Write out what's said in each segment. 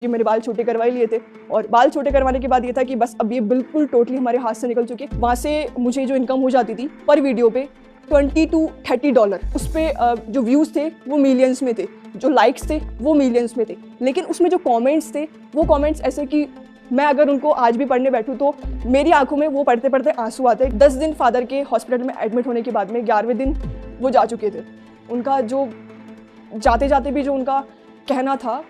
कि मैंने बाल छोटे करवा ही लिए थे और बाल छोटे करवाने के बाद ये था कि बस अब ये बिल्कुल टोटली हमारे हाथ से निकल चुके। वहाँ से मुझे जो इनकम हो जाती थी पर वीडियो पे $20 to $30, उस पर जो व्यूज़ थे वो मिलियंस में थे, जो लाइक्स थे वो मिलियंस में थे, लेकिन उसमें जो कमेंट्स थे वो कमेंट्स ऐसे कि मैं अगर उनको आज भी पढ़ने बैठूं तो मेरी आंखों में वो पढ़ते पढ़ते आंसू आते। 10 दिन फादर के हॉस्पिटल में एडमिट होने के बाद में 11वें दिन वो जा चुके थे। उनका जो जाते जाते भी जो उनका कहना था,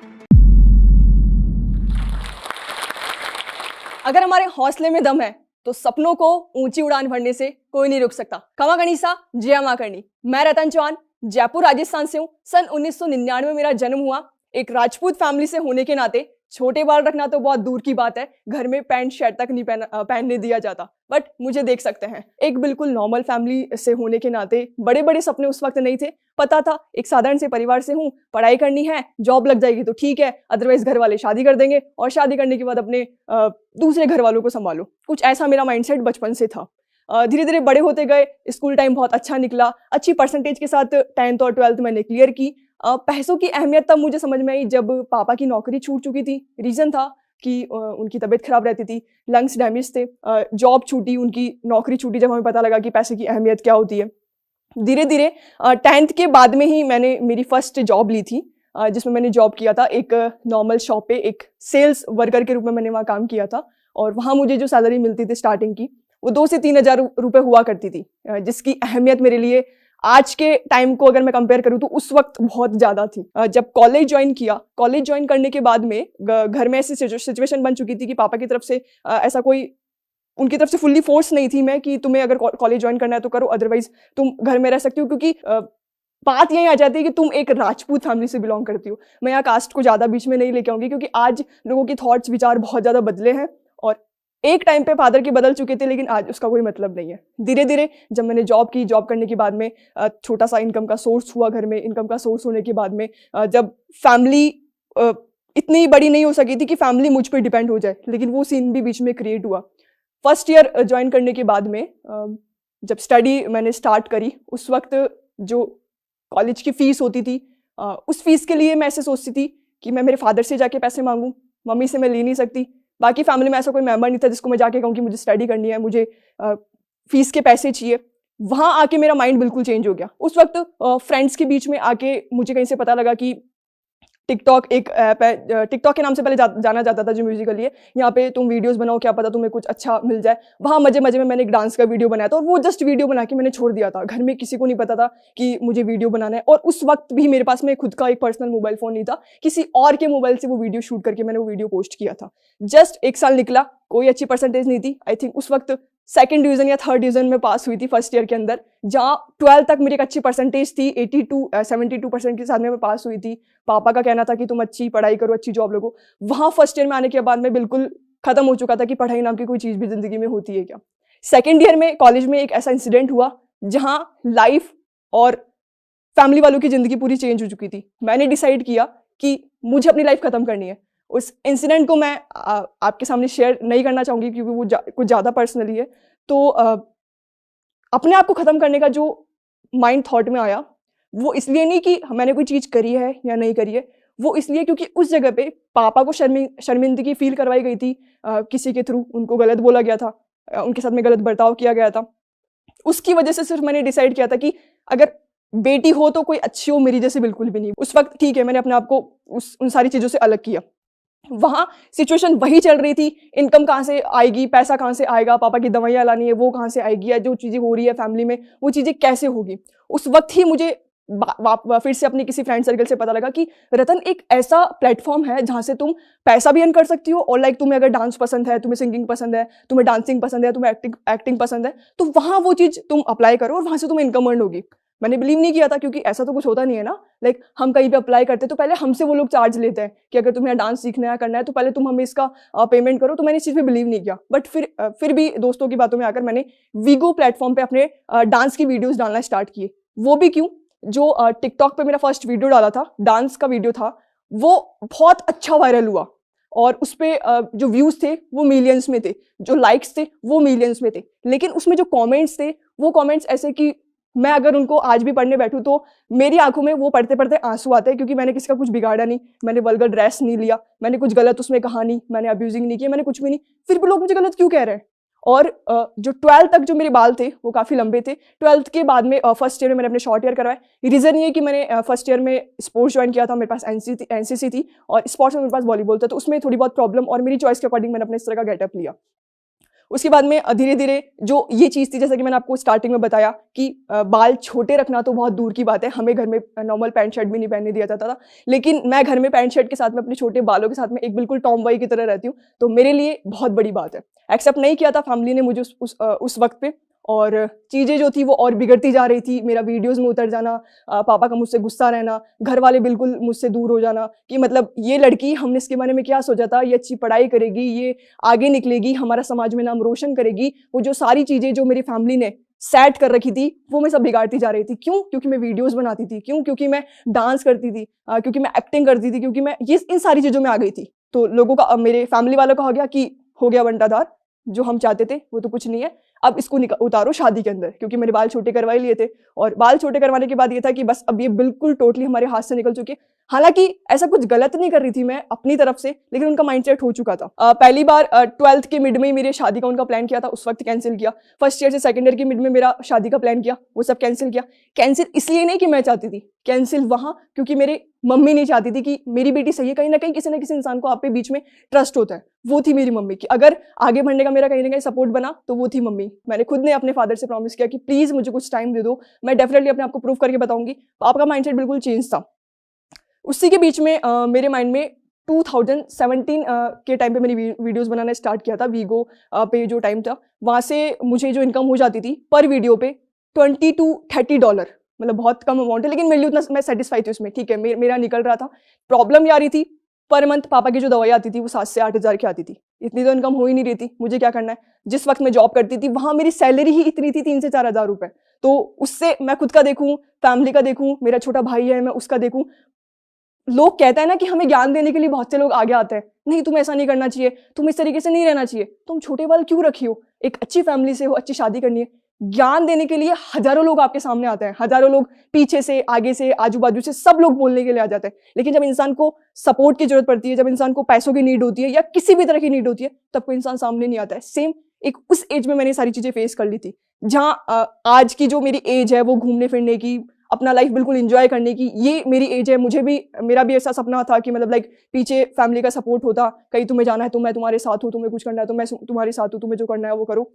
अगर हमारे हौसले में दम है तो सपनों को ऊंची उड़ान भरने से कोई नहीं रोक सकता। खमा गणिसा, जय मां करनी। मैं रतन चौहान जयपुर राजस्थान से हूँ। सन 1999 में मेरा जन्म हुआ। एक राजपूत फैमिली से होने के नाते छोटे बाल रखना तो बहुत दूर की बात है, घर में पैंट शर्ट तक नहीं पहनने दिया जाता, बट मुझे देख सकते हैं। एक बिल्कुल नॉर्मल फैमिली से होने के नाते बड़े बड़े सपने उस वक्त नहीं थे। पता था एक साधारण से परिवार से हूँ, पढ़ाई करनी है, जॉब लग जाएगी तो ठीक है, अदरवाइज घर वाले शादी कर देंगे और शादी करने के बाद अपने दूसरे घर वालों को संभालो। कुछ ऐसा मेरा माइंडसेट बचपन से था। धीरे धीरे बड़े होते गए, स्कूल टाइम बहुत अच्छा निकला, अच्छी परसेंटेज के साथ 10th और 12th मैंने क्लियर की। पैसों की अहमियत तब मुझे समझ में आई जब पापा की नौकरी छूट चुकी थी। रीज़न था कि उनकी तबीयत खराब रहती थी, लंग्स डैमेज थे, जॉब छूटी, उनकी नौकरी छूटी। जब हमें पता लगा कि पैसे की अहमियत क्या होती है, धीरे धीरे 10th के बाद में ही मैंने मेरी फर्स्ट जॉब ली थी, जिसमें मैंने जॉब किया था एक नॉर्मल शॉप पे, एक सेल्स वर्कर के रूप में मैंने वहाँ काम किया था। और वहाँ मुझे जो सैलरी मिलती थी स्टार्टिंग की वो 2 से 3 हज़ार रुपये हुआ करती थी, जिसकी अहमियत मेरे लिए आज के टाइम को अगर मैं कंपेयर करूँ तो उस वक्त बहुत ज़्यादा थी। जब कॉलेज ज्वाइन किया, कॉलेज ज्वाइन करने के बाद में घर में ऐसी सिचुएशन बन चुकी थी कि पापा की तरफ से ऐसा कोई उनकी तरफ से फुल्ली फोर्स नहीं थी मैं कि तुम्हें अगर कॉलेज ज्वाइन करना है तो करो, अदरवाइज तुम घर में रह सकती हो। क्योंकि बात यही आ जाती है कि तुम एक राजपूत फैमिली से बिलोंग करती हो। मैं यहाँ कास्ट को ज़्यादा बीच में नहीं लेके आऊँगी क्योंकि आज लोगों की थॉट्स विचार बहुत ज़्यादा बदले हैं और एक टाइम पे फादर के बदल चुके थे, लेकिन आज उसका कोई मतलब नहीं है। धीरे धीरे जब मैंने जॉब की, जॉब करने के बाद में छोटा सा इनकम का सोर्स हुआ घर में। इनकम का सोर्स होने के बाद में जब फैमिली इतनी बड़ी नहीं हो सकी थी कि फैमिली मुझ पर डिपेंड हो जाए, लेकिन वो सीन भी बीच में क्रिएट हुआ। फर्स्ट ईयर ज्वाइन करने के बाद में जब स्टडी मैंने स्टार्ट करी, उस वक्त जो कॉलेज की फ़ीस होती थी, उस फीस के लिए मैं ऐसे सोचती थी कि मैं मेरे फादर से जाके पैसे मांगूँ, मम्मी से मैं ले नहीं सकती। बाकी फैमिली में ऐसा कोई मेंबर नहीं था जिसको मैं जाके कहूँ कि मुझे स्टडी करनी है, मुझे फीस के पैसे चाहिए। वहाँ आके मेरा माइंड बिल्कुल चेंज हो गया। उस वक्त फ्रेंड्स के बीच में आके मुझे कहीं से पता लगा कि टिकटॉक एक ऐप है, टिकटॉक के नाम से पहले जाना जाता था, जो म्यूजिकली है। यहाँ पे तुम वीडियोस बनाओ, क्या पता तुम्हें कुछ अच्छा मिल जाए। वहाँ मजे मजे में मैंने एक डांस का वीडियो बनाया था और वो जस्ट वीडियो बना के मैंने छोड़ दिया था। घर में किसी को नहीं पता था कि मुझे वीडियो बनाना है और उस वक्त भी मेरे पास में खुद का एक पर्सनल मोबाइल फ़ोन नहीं था। किसी और के मोबाइल से वो वीडियो शूट करके मैंने वो वीडियो पोस्ट किया था। जस्ट 1 साल निकला, कोई अच्छी परसेंटेज नहीं थी। आई थिंक उस वक्त 2nd डिवीज़न या 3rd डिवीज़न में पास हुई थी फर्स्ट ईयर के अंदर। जहाँ 12th तक मेरी एक अच्छी परसेंटेज थी, 72% के साथ में मैं पास हुई थी। पापा का कहना था कि तुम अच्छी पढ़ाई करो, अच्छी जॉब लगो। वहाँ फर्स्ट ईयर में आने के बाद में बिल्कुल खत्म हो चुका था कि पढ़ाई नाम की कोई चीज़ भी ज़िंदगी में होती है क्या। 2nd ईयर में कॉलेज में एक ऐसा इंसिडेंट हुआ जहाँ लाइफ और फैमिली वालों की ज़िंदगी पूरी चेंज हो चुकी थी। मैंने डिसाइड किया कि मुझे अपनी लाइफ ख़त्म करनी है। उस इंसिडेंट को मैं आपके सामने शेयर नहीं करना चाहूँगी क्योंकि वो कुछ ज़्यादा पर्सनली है। तो अपने आप को ख़त्म करने का जो माइंड थॉट में आया, वो इसलिए नहीं कि मैंने कोई चीज़ करी है या नहीं करी है, वो इसलिए क्योंकि उस जगह पे पापा को शर्मिंदगी फील करवाई गई थी। किसी के थ्रू उनको गलत बोला गया था, उनके साथ में गलत बर्ताव किया गया था। उसकी वजह से सिर्फ मैंने डिसाइड किया था कि अगर बेटी हो तो कोई अच्छी हो, मेरी जैसे बिल्कुल भी नहीं। उस वक्त ठीक है, मैंने अपने आप को उन सारी चीज़ों से अलग किया। वहाँ सिचुएशन वही चल रही थी, इनकम कहाँ से आएगी, पैसा कहाँ से आएगा, पापा की दवाइयाँ लानी है वो कहाँ से आएगी, या जो चीज़ें हो रही है फैमिली में वो चीज़ें कैसे होगी। उस वक्त ही मुझे फिर से अपनी किसी फ्रेंड सर्कल से पता लगा कि रतन एक ऐसा प्लेटफॉर्म है जहाँ से तुम पैसा भी अर्न कर सकती हो और तुम्हें अगर डांस पसंद है, तुम्हें सिंगिंग पसंद है, तुम्हें डांसिंग पसंद है, तुम्हें एक्टिंग पसंद है, तो वहाँ वो चीज़ तुम अप्लाई करो और वहाँ से तुम्हें इनकम अर्न होगी। मैंने बिलीव नहीं किया था क्योंकि ऐसा तो कुछ होता नहीं है ना। हम कहीं पे अप्लाई करते तो पहले हमसे वो लोग चार्ज लेते हैं कि अगर तुम्हें डांस सीखना है, करना है तो पहले तुम हमें इसका पेमेंट करो। तो मैंने इस चीज़ पे बिलीव नहीं किया। बट फिर भी दोस्तों की बातों में आकर मैंने वीगो प्लेटफॉर्म पे अपने डांस की वीडियोस डालना स्टार्ट किए। वो भी क्यों, जो टिकटॉक पे मेरा फर्स्ट वीडियो डाला था, डांस का वीडियो था, वो बहुत अच्छा वायरल हुआ और उस पर जो व्यूज़ थे वो मिलियंस में थे, जो लाइक्स थे वो मिलियंस में थे, लेकिन उसमें जो कमेंट्स थे वो कमेंट्स ऐसे कि मैं अगर उनको आज भी पढ़ने बैठूं तो मेरी आंखों में वो पढ़ते पढ़ते आंसू आते हैं, क्योंकि मैंने किसी का कुछ बिगाड़ा नहीं, मैंने वल्गर ड्रेस नहीं लिया, मैंने कुछ गलत उसमें कहा नहीं, मैंने अब्यूजिंग नहीं किया, मैंने कुछ भी नहीं, फिर भी लोग मुझे गलत क्यों कह रहे हैं। और जो 12th तक जो मेरे बाल थे वो काफ़ी लंबे थे। 12th के बाद में फर्स्ट ईयर में मैंने अपने शॉर्ट ईयर करवाए। रीज़न ये कि मैंने फर्स्ट ईयर में स्पोर्ट्स ज्वाइन किया था, मेरे पास एनसीसी थी और स्पोर्ट्स में मेरे पास वॉलीबॉल था, तो उसमें थोड़ी बहुत प्रॉब्लम और मेरी चॉइस के अकॉर्डिंग मैंने अपने इस तरह का गेटअप लिया। उसके बाद में धीरे धीरे जो ये चीज़ थी, जैसा कि मैंने आपको स्टार्टिंग में बताया कि बाल छोटे रखना तो बहुत दूर की बात है, हमें घर में नॉर्मल पैंट शर्ट भी नहीं पहनने दिया जाता था, लेकिन मैं घर में पैंट शर्ट के साथ में अपने छोटे बालों के साथ में एक बिल्कुल टॉम बॉय की तरह रहती हूँ, तो मेरे लिए बहुत बड़ी बात है। एक्सेप्ट नहीं किया था फैमिली ने मुझे उस वक्त पे, और चीज़ें जो थी वो और बिगड़ती जा रही थी। मेरा वीडियोस में उतर जाना, पापा का मुझसे गुस्सा रहना, घर वाले बिल्कुल मुझसे दूर हो जाना कि मतलब ये लड़की, हमने इसके बारे में क्या सोचा था, ये अच्छी पढ़ाई करेगी, ये आगे निकलेगी, हमारा समाज में नाम रोशन करेगी। वो जो सारी चीज़ें जो मेरी फैमिली ने सेट कर रखी थी वो मैं सब बिगाड़ती जा रही थी। क्यों? क्योंकि मैं वीडियोस बनाती थी। क्यों? क्योंकि मैं डांस करती थी, क्योंकि मैं एक्टिंग करती थी, क्योंकि मैं ये इन सारी चीज़ों में आ गई थी। तो लोगों का, मेरे फैमिली वालों का हो गया बंटाधार, जो हम चाहते थे वो तो कुछ नहीं है, अब इसको उतारो शादी के अंदर, क्योंकि मैंने बाल छोटे करवा लिए थे। और बाल छोटे करवाने के बाद ये था कि बस अब ये बिल्कुल टोटली हमारे हाथ से निकल चुके। हालांकि ऐसा कुछ गलत नहीं कर रही थी मैं अपनी तरफ से, लेकिन उनका माइंडसेट हो चुका था। पहली बार 12th के मिड में ही मेरे शादी का उनका प्लान किया था, उस वक्त कैंसिल किया। फर्स्ट ईयर से सेकंड ईयर के मिड में मेरा शादी का प्लान किया, वो सब कैंसिल किया। कैंसिल इसलिए नहीं कि मैं चाहती थी, कैंसिल वहां क्योंकि मेरे मम्मी नहीं चाहती थी कि मेरी बेटी सही है। कहीं ना कहीं किसी ना किसी इंसान को आप पे बीच में ट्रस्ट होता है, वो थी मेरी मम्मी की। अगर आगे बढ़ने का मेरा कहीं ना कहीं सपोर्ट बना तो वो थी मम्मी। मैंने खुद ने अपने फादर से प्रॉमिस किया कि प्लीज मुझे कुछ टाइम दे दो, मैं डेफिनेटली अपने आप को प्रूव करके बताऊंगी। पापा का माइंडसेट बिल्कुल चेंज था। उसी के बीच में मेरे माइंड में 2017 के टाइम पे मैंने वीडियोस बनाना स्टार्ट किया था। वीगो पे जो टाइम था, वहाँ से मुझे जो इनकम हो जाती थी पर वीडियो पे $20 to $30, मतलब बहुत कम अमाउंट है, लेकिन मेरे लिए उतना मैं सेटिस्फाई थी उसमें। ठीक है, मेरा निकल रहा था। प्रॉब्लम ये आ रही थी, पर मंथ पापा की जो दवाई आती थी वो 7 से 8 हज़ार की आती थी। इतनी तो इनकम हो ही नहीं रही थी। मुझे क्या करना है, जिस वक्त मैं जॉब करती थी वहाँ मेरी सैलरी ही इतनी थी 3 से 4 हज़ार रुपए। तो उससे मैं खुद का देखूँ, फैमिली का देखूँ, मेरा छोटा भाई है मैं उसका देखूँ। लोग कहते हैं ना कि हमें ज्ञान देने के लिए बहुत से लोग आगे आते हैं, नहीं तुम ऐसा नहीं करना चाहिए, तुम इस तरीके से नहीं रहना चाहिए, तुम छोटे बाल क्यों रखी हो, एक अच्छी फैमिली से हो, अच्छी शादी करनी है। ज्ञान देने के लिए हजारों लोग आपके सामने आते हैं, हजारों लोग पीछे से, आगे से, आजू बाजू से, सब लोग बोलने के लिए आ जाते हैं। लेकिन जब इंसान को सपोर्ट की जरूरत पड़ती है, जब इंसान को पैसों की नीड होती है या किसी भी तरह की नीड होती है, तब कोई इंसान सामने नहीं आता है। सेम एक उस एज में मैंने सारी चीजें फेस कर ली थी, जहाँ आज की जो मेरी एज है वो घूमने फिरने की, अपना लाइफ बिल्कुल एंजॉय करने की, ये मेरी एज है। मेरा भी ऐसा सपना था कि मतलब लाइक पीछे फैमिली का सपोर्ट होता, कहीं तुम्हें जाना है तो मैं तुम्हारे साथ हूँ, तुम्हें कुछ करना है तो मैं तुम्हारे साथ हूँ, तुम्हें जो करना है वो करो।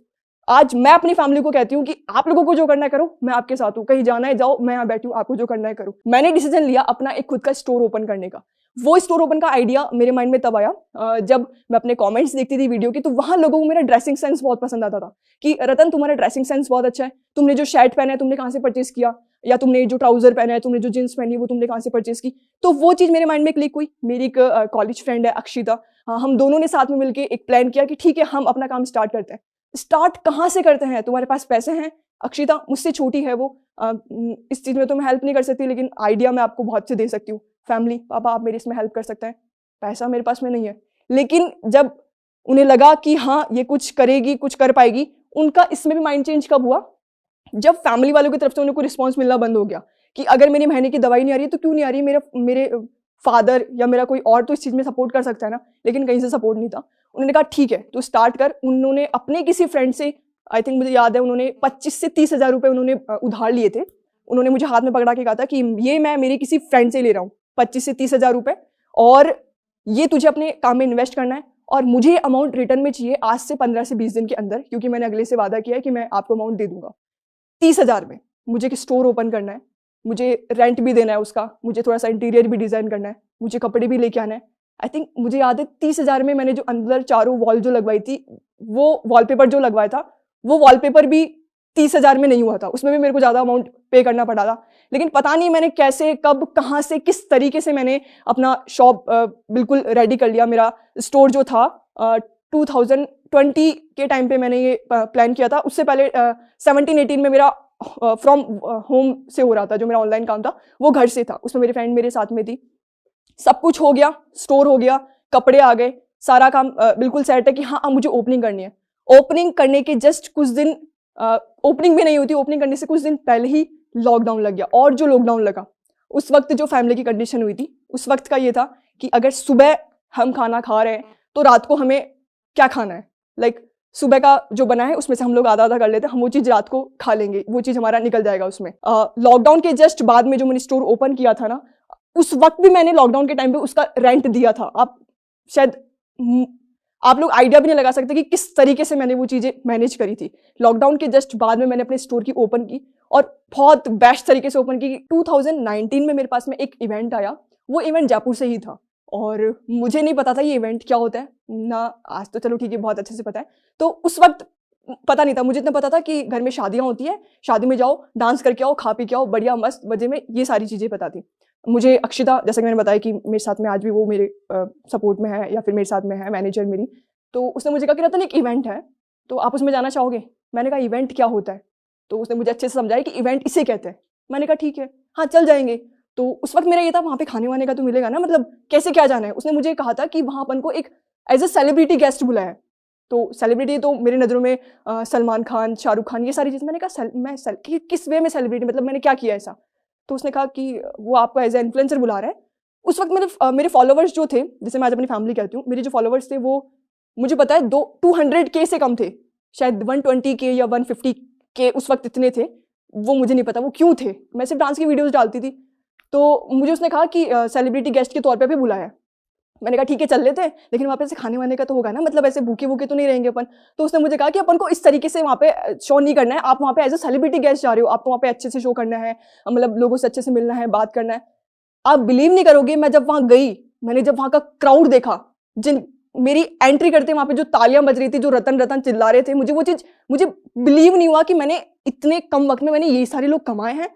आज मैं अपनी फैमिली को कहती हूँ कि आप लोगों को जो करना है करो, मैं आपके साथ हूँ, कहीं जाना है जाओ, मैं यहाँ बैठी हूँ, आपको जो करना है करो। मैंने डिसीजन लिया अपना एक खुद का स्टोर ओपन करने का। वो स्टोर ओपन का आइडिया मेरे माइंड में तब आया जब मैं अपने कमेंट्स देखती थी वीडियो की, तो वहां लोगों को मेरा ड्रेसिंग सेंस बहुत पसंद आता था कि रतन तुम्हारा ड्रेसिंग सेंस बहुत अच्छा है, तुमने जो शर्ट पहना है तुमने कहाँ से परचेज किया, या तुमने जो ट्राउजर पहना है, तुमने जो जींस पहनी है वो तुमने कहाँ से परचेज की। तो वो चीज मेरे माइंड में क्लिक हुई। मेरी एक कॉलेज फ्रेंड है अक्षिता, हम दोनों ने साथ में मिलकर एक प्लान किया कि ठीक है हम अपना काम स्टार्ट करते हैं। स्टार्ट कहाँ से करते हैं, तुम्हारे पास पैसे हैं? अक्षिता मुझसे छोटी है वो, इस चीज में तो मैं हेल्प नहीं कर सकती, लेकिन आइडिया मैं आपको बहुत से दे सकती हूँ। फैमिली, पापा आप मेरी इसमें हेल्प कर सकते हैं, पैसा मेरे पास में नहीं है। लेकिन जब उन्हें लगा कि हाँ ये कुछ करेगी, कुछ कर पाएगी, उनका इसमें भी माइंड चेंज कब हुआ, जब फैमिली वालों की तरफ से उन्हें कोई रिस्पॉन्स मिलना बंद हो गया कि अगर मेरी महीने की दवाई नहीं आ रही है तो क्यों नहीं आ रही, मेरे फादर या मेरा कोई और तो इस चीज में सपोर्ट कर सकता है ना। लेकिन कहीं से सपोर्ट नहीं था। उन्होंने कहा ठीक है तो स्टार्ट कर। उन्होंने अपने किसी फ्रेंड से, आई थिंक मुझे याद है, उन्होंने 25 से 30 हज़ार रुपए उन्होंने उधार लिए थे। उन्होंने मुझे हाथ में पकड़ा के कहा था कि ये मैं मेरे किसी फ्रेंड से ले रहा हूँ 25 से 30 हज़ार रुपए, और ये तुझे अपने काम में इन्वेस्ट करना है, और मुझे अमाउंट रिटर्न में चाहिए आज से 15 से 20 दिन के अंदर, क्योंकि मैंने अगले से वादा किया है कि मैं आपको अमाउंट दे दूंगा। 30 हज़ार में मुझे एक स्टोर ओपन करना है, मुझे रेंट भी देना है उसका, मुझे थोड़ा सा इंटीरियर भी डिजाइन करना है, मुझे कपड़े भी लेके आना है। आई थिंक मुझे याद है 30 हज़ार में मैंने जो अंदर चारों वॉल जो लगवाई थी, वो वॉलपेपर जो लगवाया था, वो वॉलपेपर भी 30 हज़ार में नहीं हुआ था, उसमें भी मेरे को ज्यादा अमाउंट पे करना पड़ा था। लेकिन पता नहीं मैंने कैसे, कब, कहाँ से, किस तरीके से मैंने अपना शॉप बिल्कुल रेडी कर लिया। मेरा स्टोर जो था 2020 के टाइम पे मैंने ये प्लान किया था। उससे पहले 17-18 में मेरा फ्रॉम होम से हो रहा था, जो मेरा ऑनलाइन काम था वो घर से था, उसमें मेरी फ्रेंड मेरे साथ में थी। सब कुछ हो गया, स्टोर हो गया, कपड़े आ गए, सारा काम बिल्कुल सेट है कि हाँ अब मुझे ओपनिंग करनी है। ओपनिंग करने के जस्ट कुछ दिन ओपनिंग भी नहीं हुई थी, ओपनिंग करने से कुछ दिन पहले ही लॉकडाउन लग गया। और जो लॉकडाउन लगा उस वक्त जो फैमिली की कंडीशन हुई थी उस वक्त का ये था कि अगर सुबह हम खाना खा रहे हैं तो रात को हमें क्या खाना है, लाइक सुबह का जो बना है उसमें से हम लोग आधा आधा कर लेते हैं, हम वो चीज़ रात को खा लेंगे, वो चीज़ हमारा निकल जाएगा उसमें। लॉकडाउन के जस्ट बाद में जो मैंने स्टोर ओपन किया था ना, उस वक्त भी मैंने लॉकडाउन के टाइम पे उसका रेंट दिया था। आप शायद आप लोग आइडिया भी नहीं लगा सकते कि किस तरीके से मैंने वो चीज़ें मैनेज करी थी। लॉकडाउन के जस्ट बाद में मैंने अपने स्टोर की ओपन की और बहुत बेस्ट तरीके से ओपन की। 2019 में मेरे पास में एक इवेंट आया, वो इवेंट जयपुर से ही था और मुझे नहीं पता था ये इवेंट क्या होता है ना, आज तो चलो ठीक है बहुत अच्छे से पता है। तो उस वक्त पता नहीं था, मुझे इतना पता था कि घर में शादियाँ होती है, शादी में जाओ, डांस करके आओ, खा पी के आओ, बढ़िया मस्त मजे में, ये सारी चीज़ें पता थी मुझे। अक्षिता, जैसे कि मैंने बताया कि मेरे साथ में आज भी वो मेरे सपोर्ट में है या फिर मेरे साथ में है मैनेजर मेरी, तो उसने मुझे कहा कि रतन एक इवेंट है तो आप उसमें जाना चाहोगे। मैंने कहा इवेंट क्या होता है, तो उसने मुझे अच्छे से समझाया कि इवेंट इसे कहते हैं। मैंने कहा ठीक है, हाँ चल जाएंगे। तो उस वक्त मेरा ये था वहाँ पे खाने वाने का तो मिलेगा ना, मतलब कैसे क्या जाना है। उसने मुझे कहा था कि वहाँ अपन को एक एज ए सेलिब्रिटी गेस्ट बुलाया है। तो सेलिब्रिटी तो मेरी नज़रों में सलमान खान, शाहरुख खान, ये सारी चीज़। मैंने कहा किस वे में सेलिब्रिटी, मतलब मैंने क्या किया ऐसा। तो उसने कहा कि वो आपको एज ए इन्फ्लुएंसर बुला रहा है। उस वक्त मेरे फॉलोवर्स जो थे, जैसे मैं आज अपनी फैमिली कहती हूँ, मेरे जो फॉलोवर्स थे वो मुझे पता है 200K से कम थे, शायद 120K या 150K उस वक्त इतने थे। वो मुझे नहीं पता वो क्यों थे, मैं सिर्फ डांस की वीडियोस डालती थी। तो मुझे उसने कहा कि सेलिब्रिटी गेस्ट के तौर पे भी बुलाया। मैंने कहा ठीक है चल लेते हैं, लेकिन वहाँ पे ऐसे खाने वाने का तो होगा ना, मतलब ऐसे भूखे भूखे तो नहीं रहेंगे अपन। तो उसने मुझे कहा कि अपन को इस तरीके से वहाँ पे शो नहीं करना है, आप वहाँ पे एज ए सेलिब्रिटी गेस्ट जा रहे हो, आपको वहाँ पे अच्छे से शो करना है, मतलब लोगों से अच्छे से मिलना है, बात करना है। आप बिलीव नहीं करोगे, मैं जब वहाँ गई, मैंने जब वहाँ का क्राउड देखा, जिन मेरी एंट्री करते वहाँ पे जो तालियां बज रही थी, जो रतन रतन चिल्ला रहे थे, मुझे बिलीव नहीं हुआ कि मैंने इतने कम वक्त में मैंने ये सारे लोग कमाए हैं।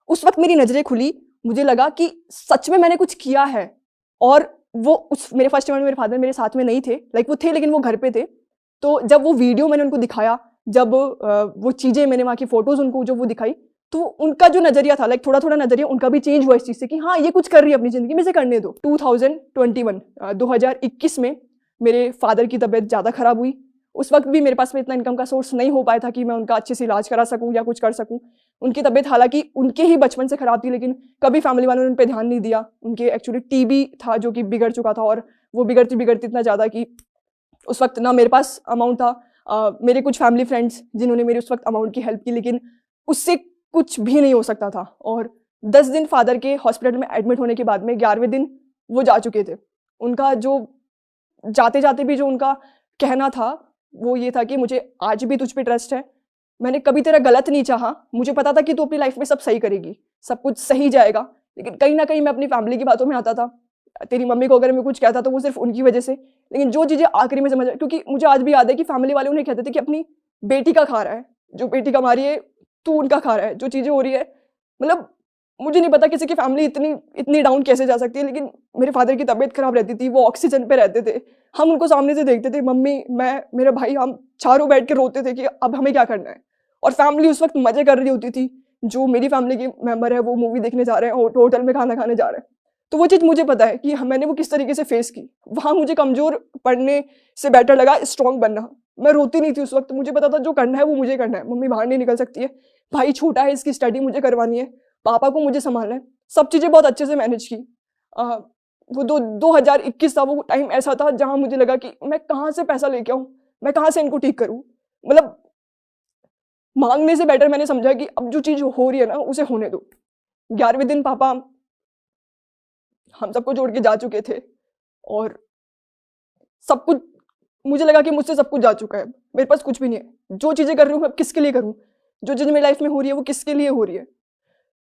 उस वक्त मेरी नजरें खुली, मुझे लगा कि सच में मैंने कुछ किया है। और वो मेरे फर्स्ट इवेंट में मेरे फादर मेरे साथ में नहीं थे, लाइक वो थे लेकिन वो घर पे थे। तो जब वो वीडियो मैंने उनको दिखाया, जब वो चीज़ें मैंने वहाँ की फोटोज उनको जो वो दिखाई, तो उनका जो नजरिया था, लाइक थोड़ा थोड़ा नजरिया उनका भी चेंज हुआ इस चीज़ से कि हाँ ये कुछ कर रही है अपनी ज़िंदगी में, इसे करने दो। 2021 में मेरे फादर की तबीयत ज़्यादा ख़राब हुई। उस वक्त भी मेरे पास में इतना इनकम का सोर्स नहीं हो पाया था कि मैं उनका अच्छे से इलाज करा सकूं या कुछ कर सकूं। उनकी तबीयत हालांकि उनके ही बचपन से ख़राब थी, लेकिन कभी फैमिली वालों ने उन पर ध्यान नहीं दिया। उनके एक्चुअली टीबी था जो कि बिगड़ चुका था, और वो बिगड़ती बिगड़ती इतना ज़्यादा कि उस वक्त ना मेरे पास अमाउंट था। मेरे कुछ फैमिली फ्रेंड्स जिन्होंने मेरी उस वक्त अमाउंट की हेल्प की, लेकिन उससे कुछ भी नहीं हो सकता था। और 10 दिन फादर के हॉस्पिटल में एडमिट होने के बाद में 11वें दिन वो जा चुके थे। उनका जो जाते जाते भी जो उनका कहना था वो ये था कि मुझे आज भी तुझ पे ट्रस्ट है, मैंने कभी तेरा गलत नहीं चाहा, मुझे पता था कि तू अपनी लाइफ में सब सही करेगी, सब कुछ सही जाएगा। लेकिन कहीं ना कहीं मैं अपनी फैमिली की बातों में आता था। तेरी मम्मी को अगर मैं कुछ कहता तो वो सिर्फ उनकी वजह से, लेकिन जो चीज़ें आखिरी में समझ, क्योंकि मुझे आज भी याद है कि फैमिली वाले उन्हें कहते थे कि अपनी बेटी का खा रहा है, जो बेटी कमा रही है तू उनका खा रहा है, जो चीज़ें हो रही है। मतलब मुझे नहीं पता किसी की फैमिली इतनी डाउन कैसे जा सकती है, लेकिन मेरे फादर की तबीयत खराब रहती थी, वो ऑक्सीजन पे रहते थे, हम उनको सामने से देखते थे, मम्मी, मैं, मेरा भाई, हम चारों बैठ के रोते थे कि अब हमें क्या करना है। और फैमिली उस वक्त मजे कर रही होती थी, जो मेरी फैमिली के मेंबर है वो मूवी देखने जा रहे हैं, होटल में खाना खाने जा रहे हैं। तो वो चीज़ मुझे पता है कि मैंने वो किस तरीके से फेस की। वहाँ मुझे कमज़ोर पढ़ने से बेटर लगा स्ट्रॉन्ग बनना। मैं रोती नहीं थी उस वक्त, मुझे पता था जो करना है वो मुझे करना है। मम्मी बाहर नहीं निकल सकती है, भाई छोटा है, इसकी स्टडी मुझे करवानी है, पापा को मुझे संभालना है, सब चीज़ें बहुत अच्छे से मैनेज की। वो 2021 था, वो टाइम ऐसा था जहाँ मुझे लगा कि मैं कहाँ से पैसा लेके आऊँ, मैं कहाँ से इनको ठीक करूँ। मतलब मांगने से बेटर मैंने समझा कि अब जो चीज़ हो रही है ना उसे होने दो। 11वें दिन पापा हम सबको छोड़ के जा चुके थे, और सब कुछ मुझे लगा कि मुझसे सब कुछ जा चुका है, मेरे पास कुछ भी नहीं है। जो चीज़ें कर रही हूँ मैं किसके लिए करूँ, जो चीज़ मेरी लाइफ में हो रही है वो किसके लिए हो रही है।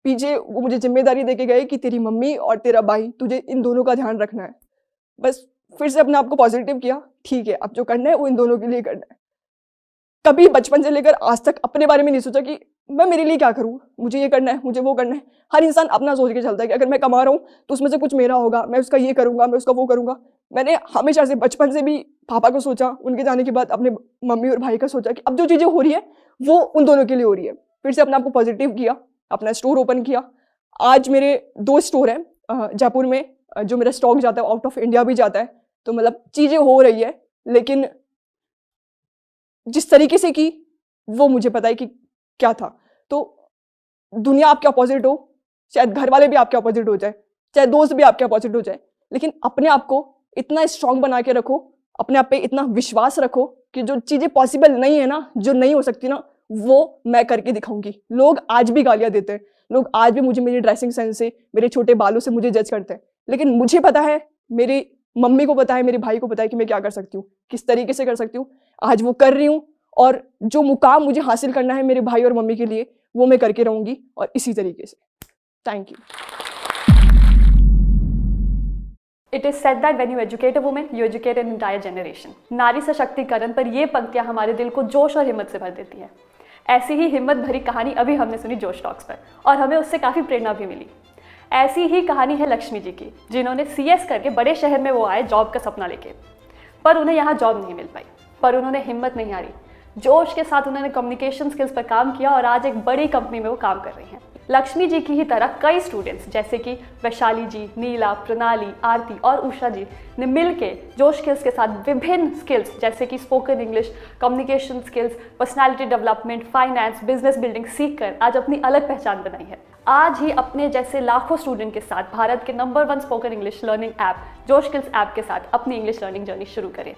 पीछे वो मुझे जिम्मेदारी देके गए कि तेरी मम्मी और तेरा भाई, तुझे इन दोनों का ध्यान रखना है। बस फिर से अपने आप को पॉजिटिव किया, ठीक है अब जो करना है वो इन दोनों के लिए करना है। कभी बचपन से लेकर आज तक अपने बारे में नहीं सोचा कि मैं मेरे लिए क्या करूँ, मुझे ये करना है, मुझे वो करना है। हर इंसान अपना सोच के चलता है कि अगर मैं कमा रहा हूँ तो उसमें से कुछ मेरा होगा, मैं उसका ये करूँगा, मैं उसका वो करूँगा। मैंने हमेशा से बचपन से भी पापा को सोचा, उनके जाने के बाद अपने मम्मी और भाई का सोचा कि अब जो चीज़ें हो रही है वो उन दोनों के लिए हो रही है। फिर से अपने आप को पॉजिटिव किया, अपना स्टोर ओपन किया। आज मेरे 2 स्टोर हैं जयपुर में, जो मेरा स्टॉक जाता है आउट ऑफ इंडिया भी जाता है। तो मतलब चीज़ें हो रही है, लेकिन जिस तरीके से की वो मुझे पता है कि क्या था। तो दुनिया आपके अपोजिट हो, शायद घर वाले भी आपके अपोजिट हो जाए, चाहे दोस्त भी आपके अपोजिट हो जाए, लेकिन अपने आप को इतना स्ट्रांग बना के रखो, अपने आप पे इतना विश्वास रखो कि जो चीजें पॉसिबल नहीं है ना, जो नहीं हो सकती ना, वो मैं करके दिखाऊंगी। लोग आज भी गालियां देते हैं, लोग आज भी मुझे मेरी ड्रेसिंग सेंस से, मेरे छोटे बालों से मुझे जज करते हैं, लेकिन मुझे पता है, मेरी मम्मी को पता है, मेरे भाई को पता है कि मैं क्या कर सकती हूँ, किस तरीके से कर सकती हूँ। आज वो कर रही हूँ, और जो मुकाम मुझे हासिल करना है मेरे भाई और मम्मी के लिए, वो मैं करके रहूंगी, और इसी तरीके से। Thank you. It is said that when you educate a woman, you educate an entire generation. नारी सशक्तिकरण पर ये पंक्तियां हमारे दिल को जोश और हिम्मत से भर देती है। ऐसी ही हिम्मत भरी कहानी अभी हमने सुनी जोश टॉक्स पर, और हमें उससे काफ़ी प्रेरणा भी मिली। ऐसी ही कहानी है लक्ष्मी जी की, जिन्होंने CS करके बड़े शहर में वो आए जॉब का सपना लेके, पर उन्हें यहाँ जॉब नहीं मिल पाई। पर उन्होंने हिम्मत नहीं हारी, जोश के साथ उन्होंने कम्युनिकेशन स्किल्स पर काम किया, और आज एक बड़ी कंपनी में वो काम कर रही हैं। लक्ष्मी जी की ही तरह कई स्टूडेंट्स जैसे कि वैशाली जी, नीला, प्रणाली, आरती और उषा जी ने मिलके जोश स्किल्स के साथ विभिन्न स्किल्स जैसे कि spoken English, communication skills, personality development, finance, business building सीखकर आज अपनी अलग पहचान बनाई है। आज ही अपने जैसे लाखों स्टूडेंट के साथ भारत के number 1 spoken English learning app जोश स्किल्स ऐप के साथ अपनी इंग्लिश लर्निंग जर्नी शुरू करें।